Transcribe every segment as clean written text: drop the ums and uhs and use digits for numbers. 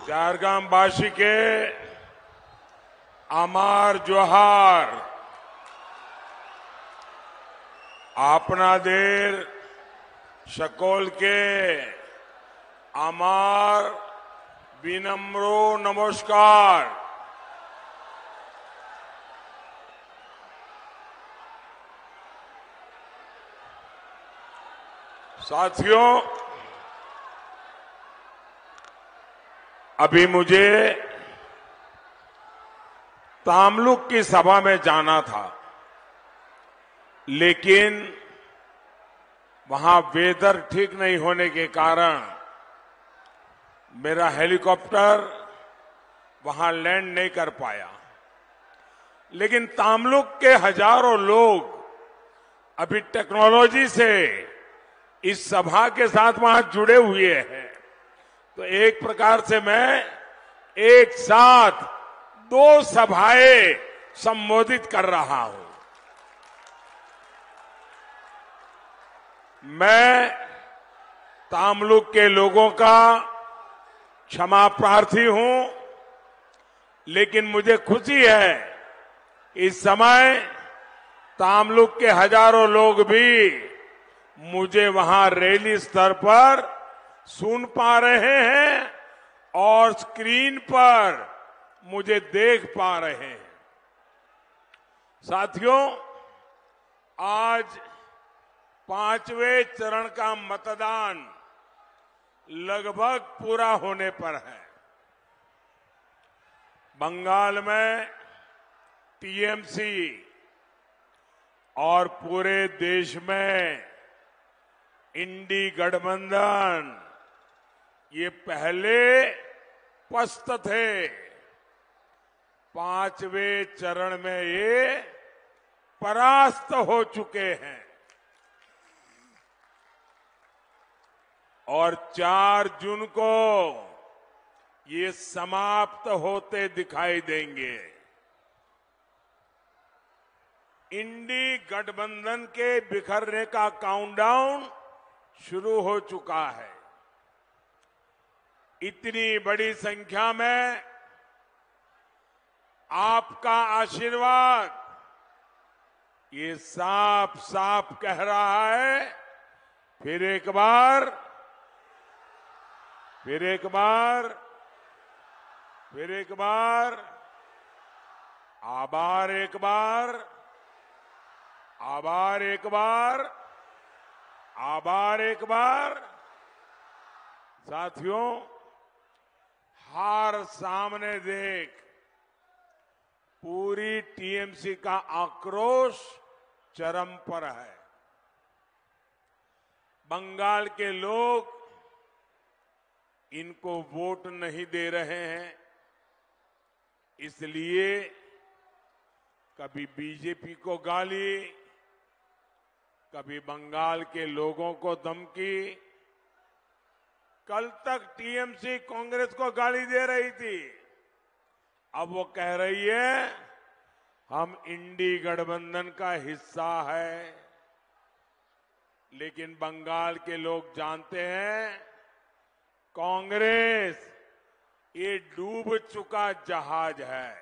झारग्रामवासी के अमार जोहार आपनादेर सकल के अमार विनम्रो नमस्कार। साथियों, अभी मुझे तामलुक की सभा में जाना था, लेकिन वहां वेदर ठीक नहीं होने के कारण मेरा हेलीकॉप्टर वहां लैंड नहीं कर पाया। लेकिन तामलुक के हजारों लोग अभी टेक्नोलॉजी से इस सभा के साथ वहां जुड़े हुए हैं, तो एक प्रकार से मैं एक साथ दो सभाएं संबोधित कर रहा हूं। मैं तामलुक के लोगों का क्षमा प्रार्थी हूं, लेकिन मुझे खुशी है इस समय तामलुक के हजारों लोग भी मुझे वहां रैली स्तर पर सुन पा रहे हैं और स्क्रीन पर मुझे देख पा रहे हैं। साथियों, आज 5वें चरण का मतदान लगभग पूरा होने पर है। बंगाल में टीएमसी और पूरे देश में इंडी गठबंधन ये पहले पस्त थे। 5वें चरण में ये परास्त हो चुके हैं और 4 जून को ये समाप्त होते दिखाई देंगे। इंडी गठबंधन के बिखरने का काउंटडाउन शुरू हो चुका है। इतनी बड़ी संख्या में आपका आशीर्वाद ये साफ साफ कह रहा है, फिर एक बार आभार, एक बार। साथियों, हार सामने देख पूरी टीएमसी का आक्रोश चरम पर है। बंगाल के लोग इनको वोट नहीं दे रहे हैं, इसलिए कभी बीजेपी को गाली, कभी बंगाल के लोगों को धमकी। कल तक टीएमसी कांग्रेस को गाली दे रही थी, अब वो कह रही है हम इंडी गठबंधन का हिस्सा है। लेकिन बंगाल के लोग जानते हैं कांग्रेस ये डूब चुका जहाज है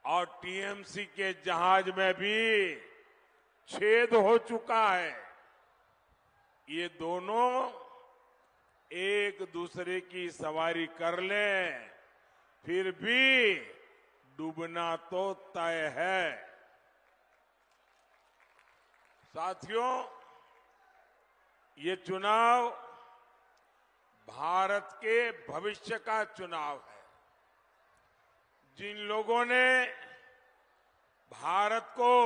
और टीएमसी के जहाज में भी छेद हो चुका है। ये दोनों एक दूसरे की सवारी कर लें, फिर भी डूबना तो तय है। साथियों, ये चुनाव भारत के भविष्य का चुनाव है। जिन लोगों ने भारत को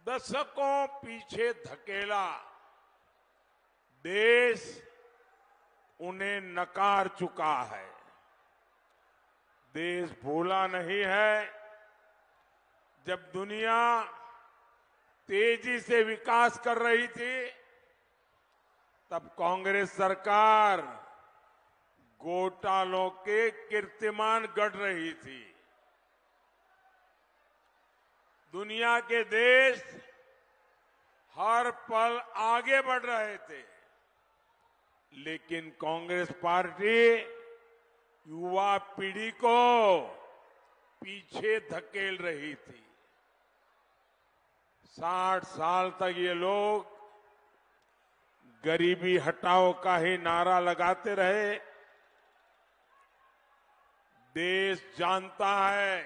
दशकों पीछे धकेला, देश उन्हें नकार चुका है। देश भूला नहीं है, जब दुनिया तेजी से विकास कर रही थी तब कांग्रेस सरकार घोटालों के कीर्तिमान गढ़ रही थी। दुनिया के देश हर पल आगे बढ़ रहे थे, लेकिन कांग्रेस पार्टी युवा पीढ़ी को पीछे धकेल रही थी। 60 साल तक ये लोग गरीबी हटाओ का ही नारा लगाते रहे। देश जानता है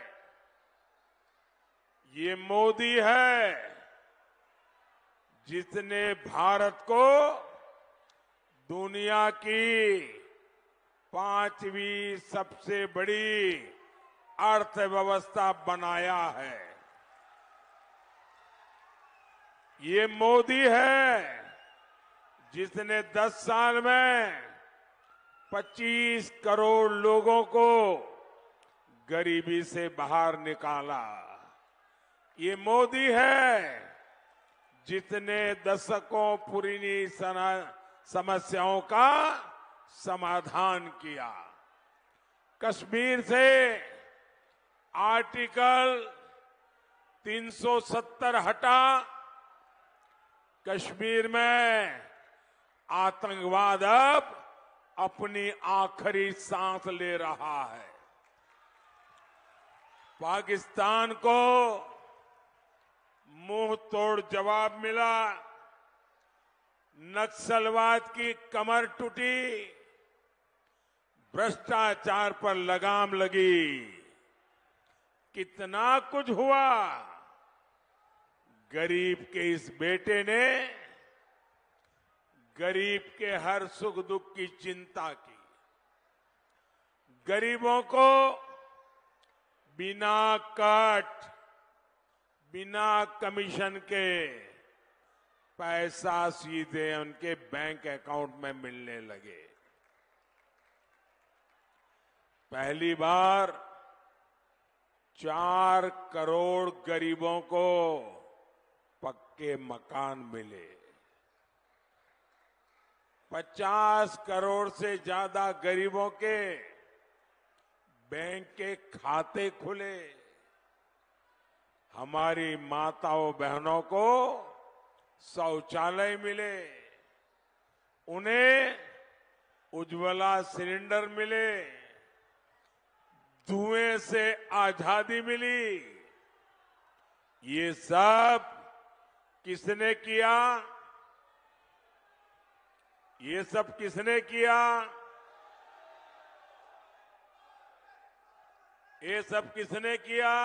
ये मोदी है जिसने भारत को दुनिया की 5वीं सबसे बड़ी अर्थव्यवस्था बनाया है। ये मोदी है जिसने 10 साल में 25 करोड़ लोगों को गरीबी से बाहर निकाला। ये मोदी है जिसने दशकों पुरानी समस्याओं का समाधान किया। कश्मीर से आर्टिकल 370 हटा, कश्मीर में आतंकवाद अब अपनी आखिरी सांस ले रहा है। पाकिस्तान को मुंह तोड़ जवाब मिला, नक्सलवाद की कमर टूटी, भ्रष्टाचार पर लगाम लगी। कितना कुछ हुआ। गरीब के इस बेटे ने गरीब के हर सुख दुख की चिंता की। गरीबों को बिना कट, बिना कमीशन के पैसा सीधे उनके बैंक अकाउंट में मिलने लगे। पहली बार 4 करोड़ गरीबों को पक्के मकान मिले। 50 करोड़ से ज्यादा गरीबों के बैंक के खाते खुले। हमारी माताओं बहनों को शौचालय मिले, उन्हें उज्ज्वला सिलेंडर मिले, धुएं से आजादी मिली। ये सब किसने किया? ये सब किसने किया? ये सब किसने किया?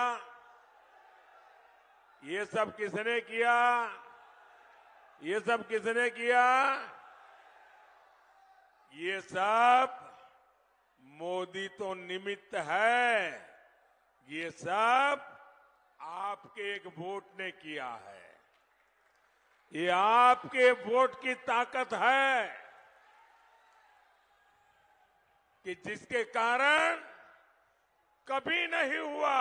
ये सब किसने किया? ये सब किसने किया? ये सब मोदी तो निमित्त है, ये सब आपके एक वोट ने किया है। ये आपके वोट की ताकत है कि जिसके कारण कभी नहीं हुआ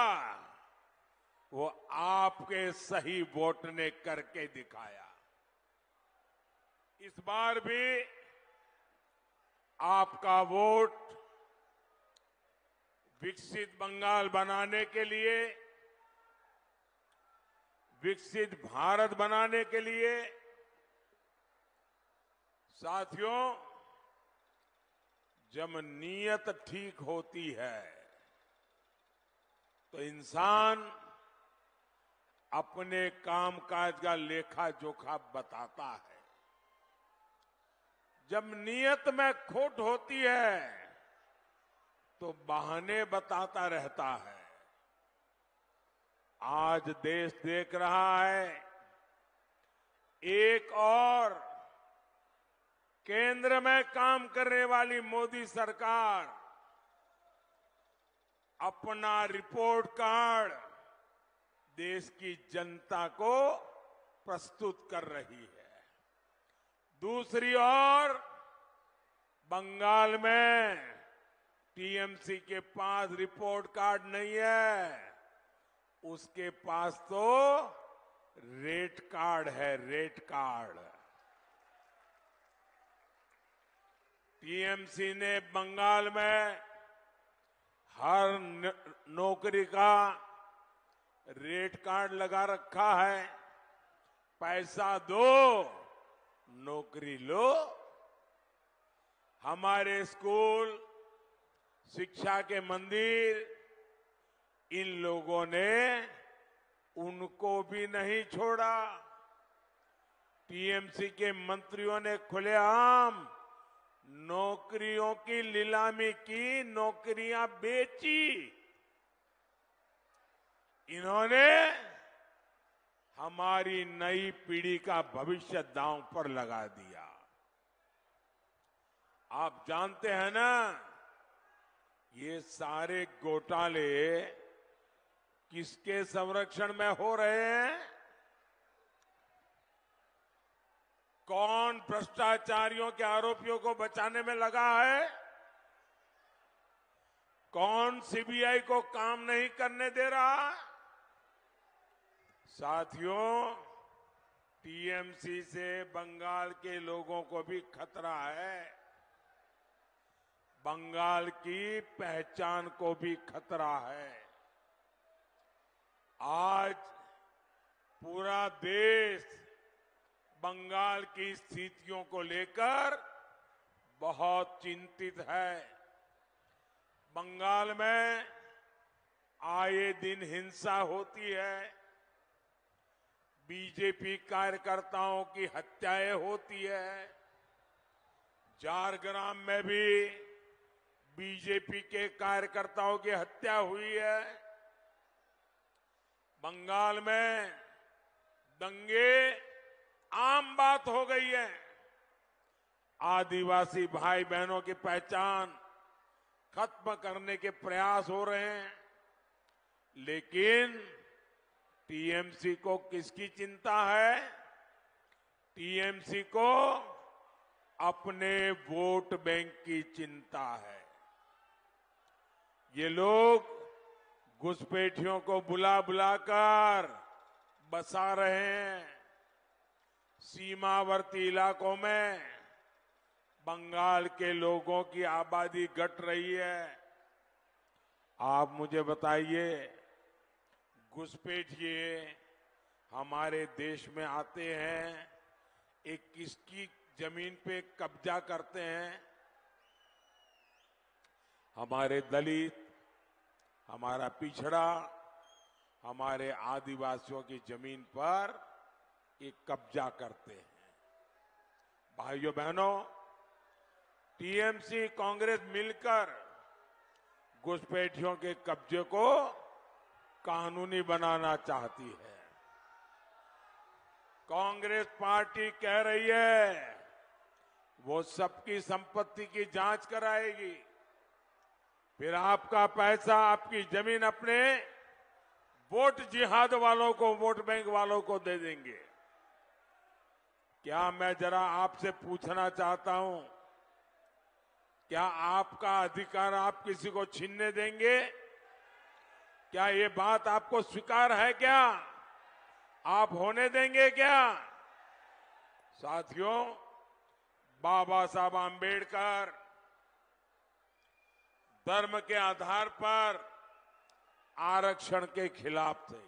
वो आपके सही वोट ने करके दिखाया। इस बार भी आपका वोट विकसित बंगाल बनाने के लिए, विकसित भारत बनाने के लिए। साथियों, जब नीयत ठीक होती है तो इंसान अपने कामकाज का लेखा जोखा बताता है। जब नीयत में खोट होती है तो बहाने बताता रहता है। आज देश देख रहा है एक और केंद्र में काम करने वाली मोदी सरकार अपना रिपोर्ट कार्ड देश की जनता को प्रस्तुत कर रही है। दूसरी ओर बंगाल में टीएमसी के पास रिपोर्ट कार्ड नहीं है, उसके पास तो रेट कार्ड है, रेट कार्ड। टीएमसी ने बंगाल में हर नौकरी का रेट कार्ड लगा रखा है। पैसा दो, नौकरी लो। हमारे स्कूल, शिक्षा के मंदिर, इन लोगों ने उनको भी नहीं छोड़ा। टीएमसी के मंत्रियों ने खुलेआम नौकरियों की नीलामी की, नौकरियां बेची। इन्होंने हमारी नई पीढ़ी का भविष्य दांव पर लगा दिया। आप जानते हैं ना, ये सारे घोटाले किसके संरक्षण में हो रहे हैं? कौन भ्रष्टाचारियों के आरोपियों को बचाने में लगा है? कौन सीबीआई को काम नहीं करने दे रहा? साथियों, टीएमसी से बंगाल के लोगों को भी खतरा है। बंगाल की पहचान को भी खतरा है। आज पूरा देश बंगाल की स्थितियों को लेकर बहुत चिंतित है। बंगाल में आए दिन हिंसा होती है, बीजेपी कार्यकर्ताओं की हत्याएं होती है। झारग्राम में भी बीजेपी के कार्यकर्ताओं की हत्या हुई है। बंगाल में दंगे आम बात हो गई है। आदिवासी भाई बहनों की पहचान खत्म करने के प्रयास हो रहे हैं, लेकिन टीएमसी को किसकी चिंता है? टीएमसी को अपने वोट बैंक की चिंता है। ये लोग घुसपैठियों को बुला बुलाकर बसा रहे हैं। सीमावर्ती इलाकों में बंगाल के लोगों की आबादी घट रही है। आप मुझे बताइए, घुसपैठिए हमारे देश में आते हैं, एक किसकी जमीन पे कब्जा करते हैं? हमारे दलित, हमारा पिछड़ा, हमारे आदिवासियों की जमीन पर एक कब्जा करते हैं। भाइयों बहनों, टीएमसी कांग्रेस मिलकर घुसपैठियों के कब्जे को कानूनी बनाना चाहती है। कांग्रेस पार्टी कह रही है वो सबकी संपत्ति की जांच कराएगी, फिर आपका पैसा, आपकी जमीन अपने वोट जिहाद वालों को, वोट बैंक वालों को दे देंगे। क्या मैं जरा आपसे पूछना चाहता हूं, क्या आपका अधिकार आप किसी को छीनने देंगे? क्या ये बात आपको स्वीकार है? क्या आप होने देंगे? क्या साथियों, बाबा साहब आंबेडकर धर्म के आधार पर आरक्षण के खिलाफ थे।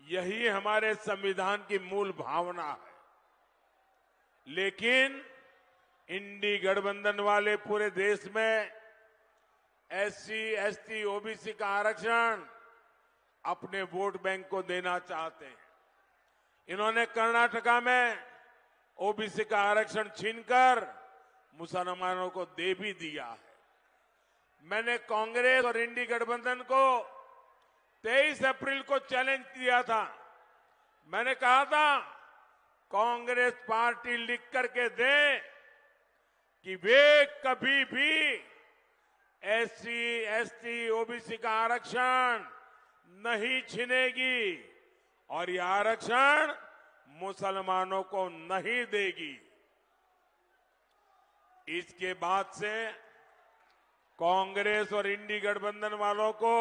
यही हमारे संविधान की मूल भावना है। लेकिन इंडी गठबंधन वाले पूरे देश में एससी, एसटी, ओबीसी का आरक्षण अपने वोट बैंक को देना चाहते हैं। इन्होंने कर्नाटका में ओबीसी का आरक्षण छीनकर मुसलमानों को दे भी दिया है। मैंने कांग्रेस और इंडी गठबंधन को 23 अप्रैल को चैलेंज किया था। मैंने कहा था कांग्रेस पार्टी लिख करके दे कि वे कभी भी एससी, एसटी, ओबीसी का आरक्षण नहीं छीनेगी और यह आरक्षण मुसलमानों को नहीं देगी। इसके बाद से कांग्रेस और इंडी गठबंधन वालों को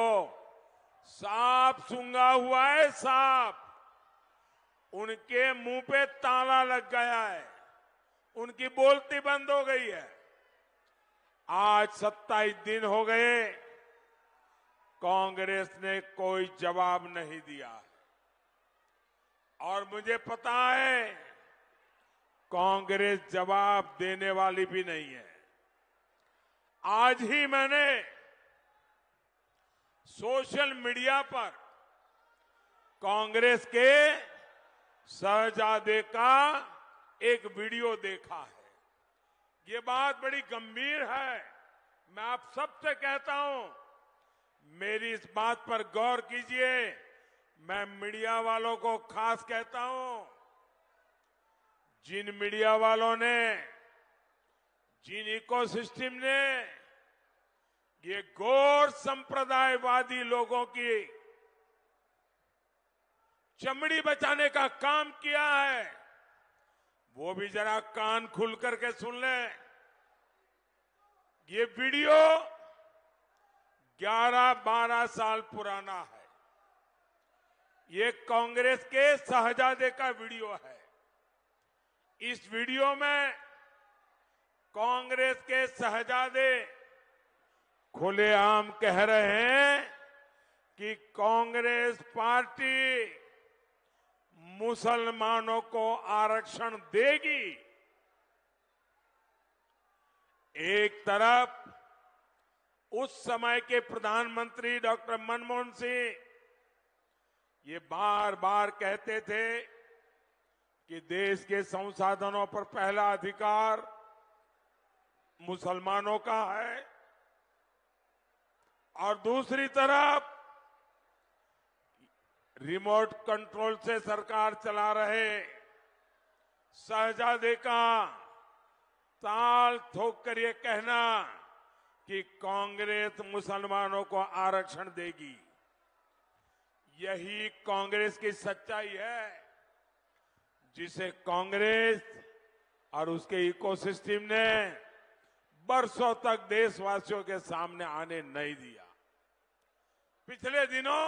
सांप सूंघा हुआ है। सांप, उनके मुंह पे ताला लग गया है, उनकी बोलती बंद हो गई है। आज 27 दिन हो गए, कांग्रेस ने कोई जवाब नहीं दिया है। और मुझे पता है कांग्रेस जवाब देने वाली भी नहीं है। आज ही मैंने सोशल मीडिया पर कांग्रेस के शहजादे का एक वीडियो देखा है। ये बात बड़ी गंभीर है। मैं आप सबसे कहता हूं, मेरी इस बात पर गौर कीजिए। मैं मीडिया वालों को खास कहता हूं, जिन मीडिया वालों ने, जिन इकोसिस्टम ने ये गौर संप्रदायवादी लोगों की चमड़ी बचाने का काम किया है, वो भी जरा कान खुल करके सुन लें। ये वीडियो 11-12 साल पुराना है। ये कांग्रेस के शहजादे का वीडियो है। इस वीडियो में कांग्रेस के शहजादे खुलेआम कह रहे हैं कि कांग्रेस पार्टी मुसलमानों को आरक्षण देगी। एक तरफ उस समय के प्रधानमंत्री डॉक्टर मनमोहन सिंह ये बार बार कहते थे कि देश के संसाधनों पर पहला अधिकार मुसलमानों का है, और दूसरी तरफ रिमोट कंट्रोल से सरकार चला रहे शहजादे का ताल ठोक कर ये कहना कि कांग्रेस मुसलमानों को आरक्षण देगी। यही कांग्रेस की सच्चाई है, जिसे कांग्रेस और उसके इकोसिस्टम ने बरसों तक देशवासियों के सामने आने नहीं दिया। पिछले दिनों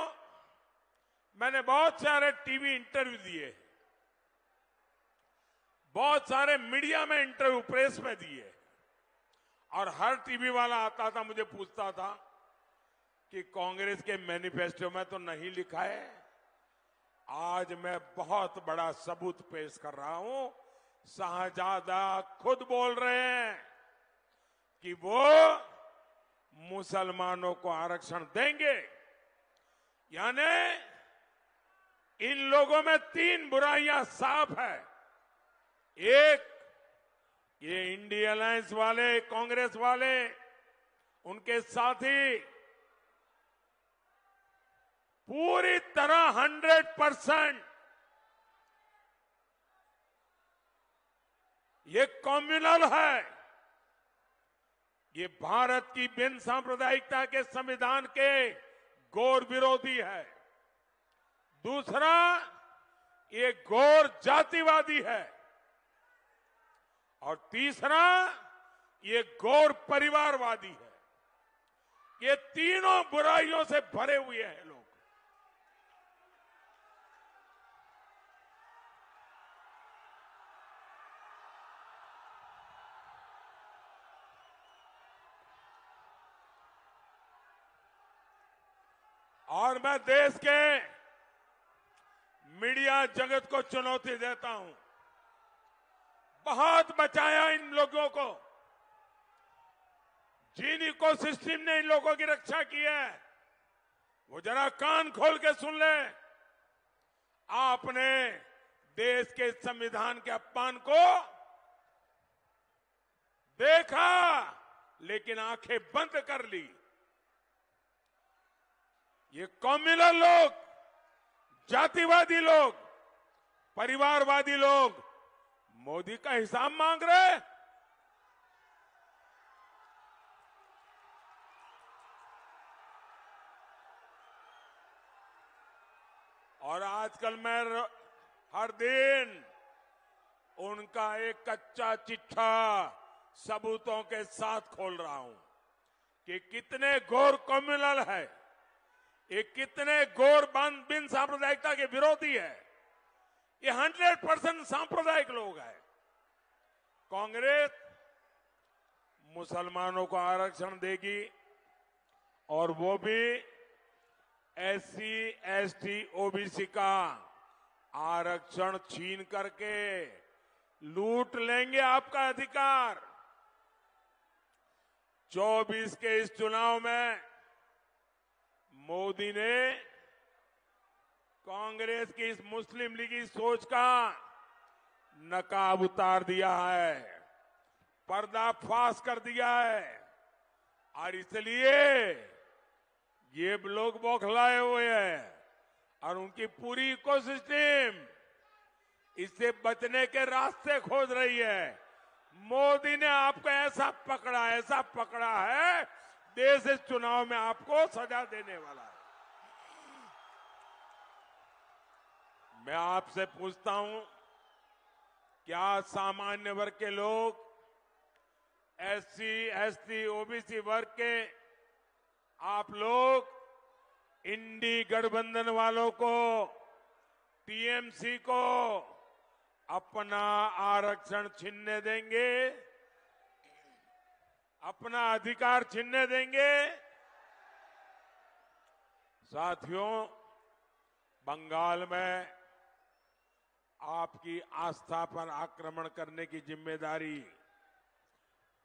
मैंने बहुत सारे टीवी इंटरव्यू दिए, बहुत सारे मीडिया में इंटरव्यू प्रेस में दिए, और हर टीवी वाला आता था, मुझे पूछता था कि कांग्रेस के मैनिफेस्टो में तो नहीं लिखा है। आज मैं बहुत बड़ा सबूत पेश कर रहा हूं। शहजादा खुद बोल रहे हैं कि वो मुसलमानों को आरक्षण देंगे। यानी इन लोगों में 3 बुराइयां साफ है। एक, ये इंडिया अलायंस वाले, कांग्रेस वाले, उनके साथी पूरी तरह 100% ये कम्युनल है। ये भारत की बिन सांप्रदायिकता के संविधान के गौर विरोधी है। दूसरा, ये गौर जातिवादी है। और तीसरा, ये गौर परिवारवादी है। ये तीनों बुराइयों से भरे हुए हैं लोग। और मैं देश के मीडिया जगत को चुनौती देता हूं। बहुत बचाया इन लोगों को। जिन इकोसिस्टम ने इन लोगों की रक्षा की है, वो जरा कान खोल के सुन ले। आपने देश के संविधान के अपमान को देखा, लेकिन आंखें बंद कर ली। ये कम्युनल लोग, जातिवादी लोग, परिवारवादी लोग मोदी का हिसाब मांग रहे। और आजकल मैं हर दिन उनका एक कच्चा चिट्ठा सबूतों के साथ खोल रहा हूं कि कितने घोर कम्युनल है, ये कितने घोर बिन सांप्रदायिकता के विरोधी है। ये 100% सांप्रदायिक लोग हैं। कांग्रेस मुसलमानों को आरक्षण देगी, और वो भी SC, ST, OBC का आरक्षण छीन करके, लूट देंगे आपका अधिकार। 24 के इस चुनाव में मोदी ने कांग्रेस की इस मुस्लिम लीगी सोच का नकाब उतार दिया है, पर्दाफाश कर दिया है। और इसलिए ये लोग बौखलाए हुए हैं और उनकी पूरी इकोसिस्टम इससे बचने के रास्ते खोज रही है। मोदी ने आपको ऐसा पकड़ा है, देश इस चुनाव में आपको सजा देने वाला है। मैं आपसे पूछता हूं, क्या सामान्य वर्ग के लोग, एससी, एसटी, ओबीसी वर्ग के आप लोग इंडी गठबंधन वालों को, टीएमसी को अपना आरक्षण छीनने देंगे? अपना अधिकार छीनने देंगे? साथियों, बंगाल में आपकी आस्था पर आक्रमण करने की जिम्मेदारी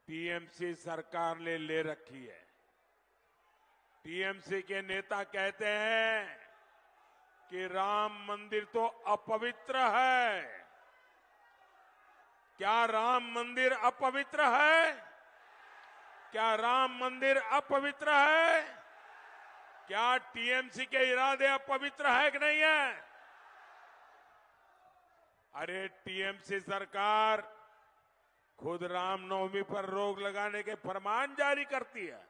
टीएमसी सरकार ने ले रखी है। टीएमसी के नेता कहते हैं कि राम मंदिर तो अपवित्र है। क्या राम मंदिर अपवित्र है? क्या राम मंदिर अपवित्र है? क्या टीएमसी के इरादे अपवित्र है कि नहीं है? अरे टीएमसी सरकार खुद रामनवमी पर रोक लगाने के फरमान जारी करती है।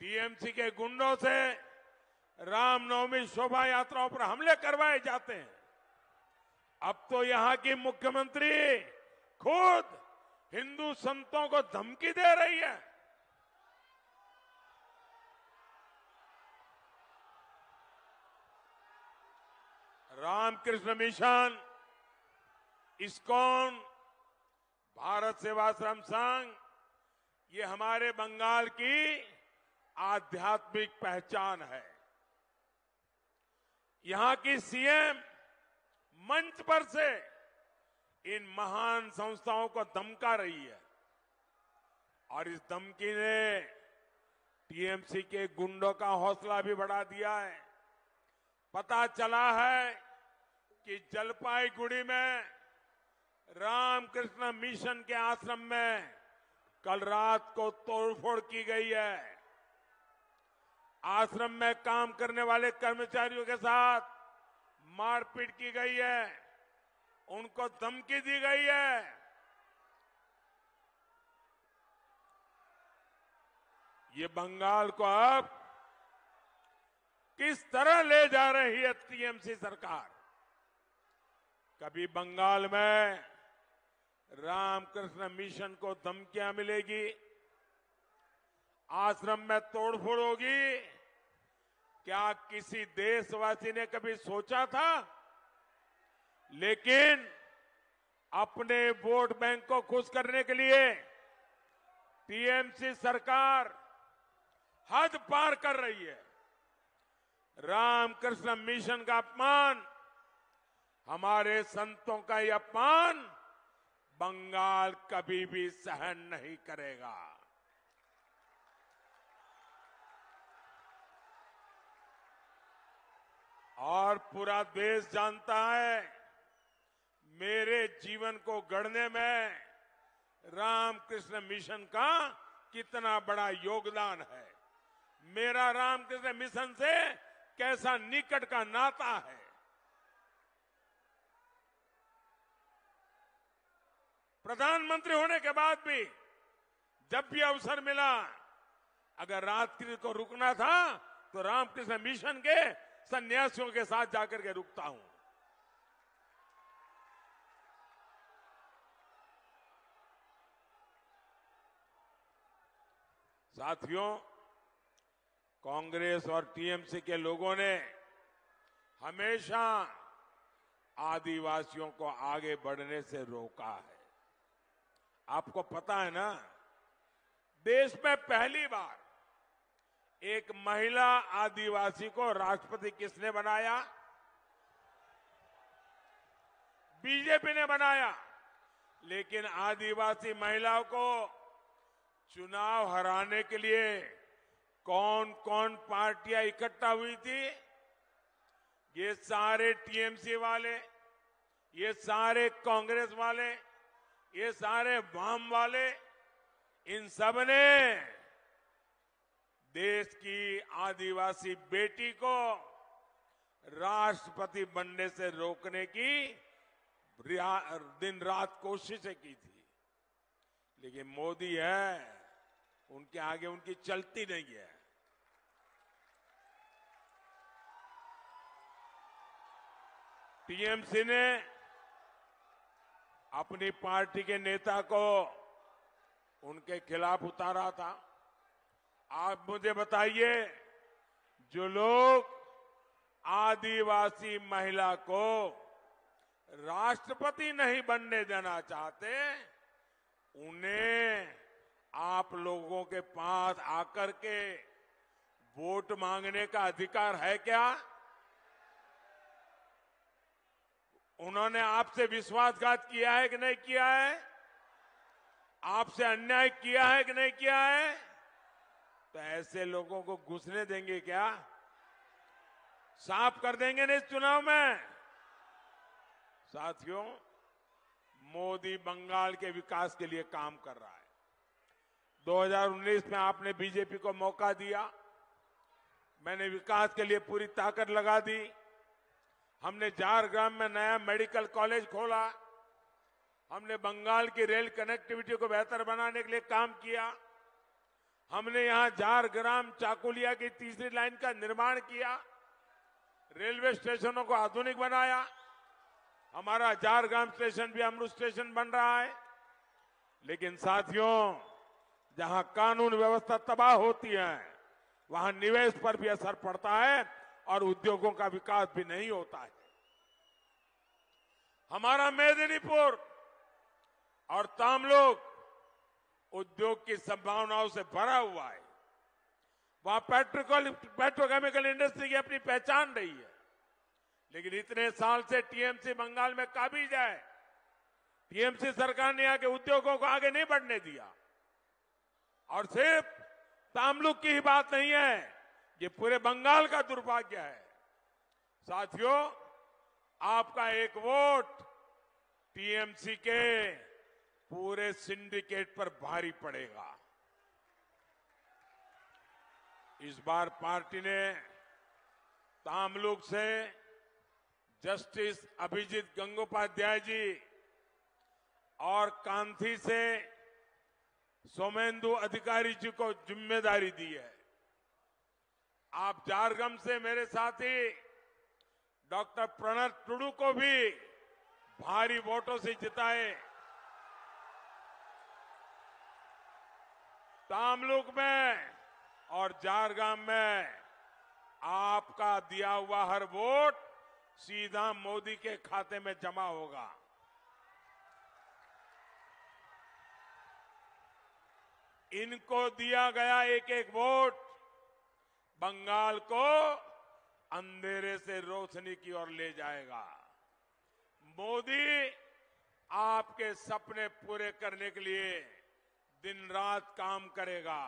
टीएमसी के गुंडों से रामनवमी शोभा यात्राओं पर हमले करवाए जाते हैं। अब तो यहां की मुख्यमंत्री खुद हिंदू संतों को धमकी दे रही है। रामकृष्ण मिशन, इस्कॉन, भारत सेवाश्रम संघ, ये हमारे बंगाल की आध्यात्मिक पहचान है। यहां की सीएम मंच पर से इन महान संस्थाओं को धमका रही है और इस धमकी ने टीएमसी के गुंडों का हौसला भी बढ़ा दिया है। पता चला है कि जलपाईगुड़ी में रामकृष्ण मिशन के आश्रम में कल रात को तोड़फोड़ की गई है। आश्रम में काम करने वाले कर्मचारियों के साथ मारपीट की गई है, उनको धमकी दी गई है। ये बंगाल को अब किस तरह ले जा रही है टीएमसी सरकार? कभी बंगाल में रामकृष्ण मिशन को धमकियां मिलेगी, आश्रम में तोड़फोड़ होगी। क्या किसी देशवासी ने कभी सोचा था? लेकिन अपने वोट बैंक को खुश करने के लिए टीएमसी सरकार हद पार कर रही है। रामकृष्ण मिशन का अपमान, हमारे संतों का यह अपमान बंगाल कभी भी सहन नहीं करेगा। और पूरा देश जानता है मेरे जीवन को गढ़ने में रामकृष्ण मिशन का कितना बड़ा योगदान है, मेरा रामकृष्ण मिशन से कैसा निकट का नाता है। प्रधानमंत्री होने के बाद भी जब भी अवसर मिला, अगर रात्रि को रुकना था तो रामकृष्ण मिशन के सन्यासियों के साथ जाकर के रुकता हूं। साथियों, कांग्रेस और टीएमसी के लोगों ने हमेशा आदिवासियों को आगे बढ़ने से रोका है। आपको पता है ना, देश में पहली बार एक महिला आदिवासी को राष्ट्रपति किसने बनाया? बीजेपी ने बनाया। लेकिन आदिवासी महिलाओं को चुनाव हराने के लिए कौन कौन पार्टियां इकट्ठा हुई थी? ये सारे टीएमसी वाले, ये सारे कांग्रेस वाले, ये सारे वाम वाले, इन सब ने देश की आदिवासी बेटी को राष्ट्रपति बनने से रोकने की दिन रात कोशिशें की थी। लेकिन मोदी है, उनके आगे उनकी चलती नहीं है। टीएमसी ने अपनी पार्टी के नेता को उनके खिलाफ उतारा था। आप मुझे बताइए, जो लोग आदिवासी महिला को राष्ट्रपति नहीं बनने देना चाहते, उन्हें आप लोगों के पास आकर के वोट मांगने का अधिकार है क्या? उन्होंने आपसे विश्वासघात किया है कि नहीं किया है? आपसे अन्याय किया है कि नहीं किया है? तो ऐसे लोगों को घुसने देंगे क्या? साफ कर देंगे ना इस चुनाव में? साथियों, मोदी बंगाल के विकास के लिए काम कर रहा है। 2019 में आपने बीजेपी को मौका दिया, मैंने विकास के लिए पूरी ताकत लगा दी। हमने झारग्राम में नया मेडिकल कॉलेज खोला, हमने बंगाल की रेल कनेक्टिविटी को बेहतर बनाने के लिए काम किया, हमने यहां झारग्राम चाकुलिया की तीसरी लाइन का निर्माण किया, रेलवे स्टेशनों को आधुनिक बनाया, हमारा झारग्राम स्टेशन भी अमृत स्टेशन बन रहा है। लेकिन साथियों, जहां कानून व्यवस्था तबाह होती है, वहां निवेश पर भी असर पड़ता है और उद्योगों का विकास भी नहीं होता है। हमारा मेदिनीपुर और तामलुक उद्योग की संभावनाओं से भरा हुआ है। वहां पेट्रोकेमिकल इंडस्ट्री की अपनी पहचान रही है। लेकिन इतने साल से टीएमसी बंगाल में काबिज है। टीएमसी सरकार ने यहाँ के उद्योगों को आगे नहीं बढ़ने दिया। और सिर्फ तामलुक की ही बात नहीं है, ये पूरे बंगाल का दुर्भाग्य है। साथियों, आपका एक वोट टीएमसी के पूरे सिंडिकेट पर भारी पड़ेगा। इस बार पार्टी ने तामलुक से जस्टिस अभिजीत गंगोपाध्याय जी और कांथी से सोमेंदु अधिकारी जी को जिम्मेदारी दी है। आप झारग्राम से मेरे साथी डॉक्टर प्रणव टुडू को भी भारी वोटों से जिताए। तामलुक में और झारग्राम में आपका दिया हुआ हर वोट सीधा मोदी के खाते में जमा होगा। इनको दिया गया एक एक वोट बंगाल को अंधेरे से रोशनी की ओर ले जाएगा। मोदी आपके सपने पूरे करने के लिए दिन रात काम करेगा।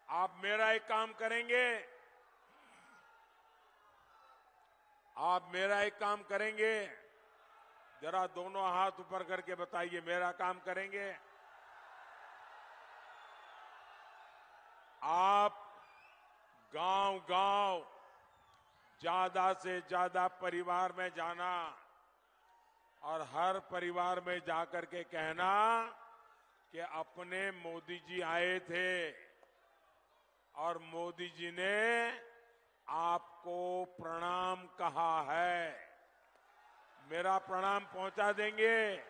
आप मेरा एक काम करेंगे, आप मेरा एक काम करेंगे, जरा दोनों हाथ ऊपर करके बताइए, मेरा काम करेंगे? आप गांव-गांव ज्यादा से ज्यादा परिवार में जाना और हर परिवार में जाकर के कहना कि अपने मोदी जी आए थे और मोदी जी ने आपको प्रणाम कहा है। मेरा प्रणाम पहुंचा देंगे,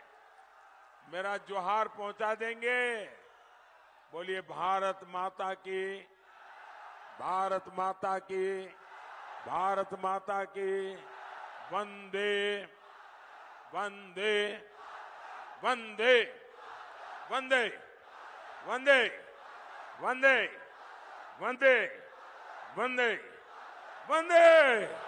मेरा जोहार पहुंचा देंगे। बोलिए भारत माता की, भारत माता की, भारत माता की। वंदे वंदे वंदे वंदे वंदे वंदे वंदे वंदे वंदे।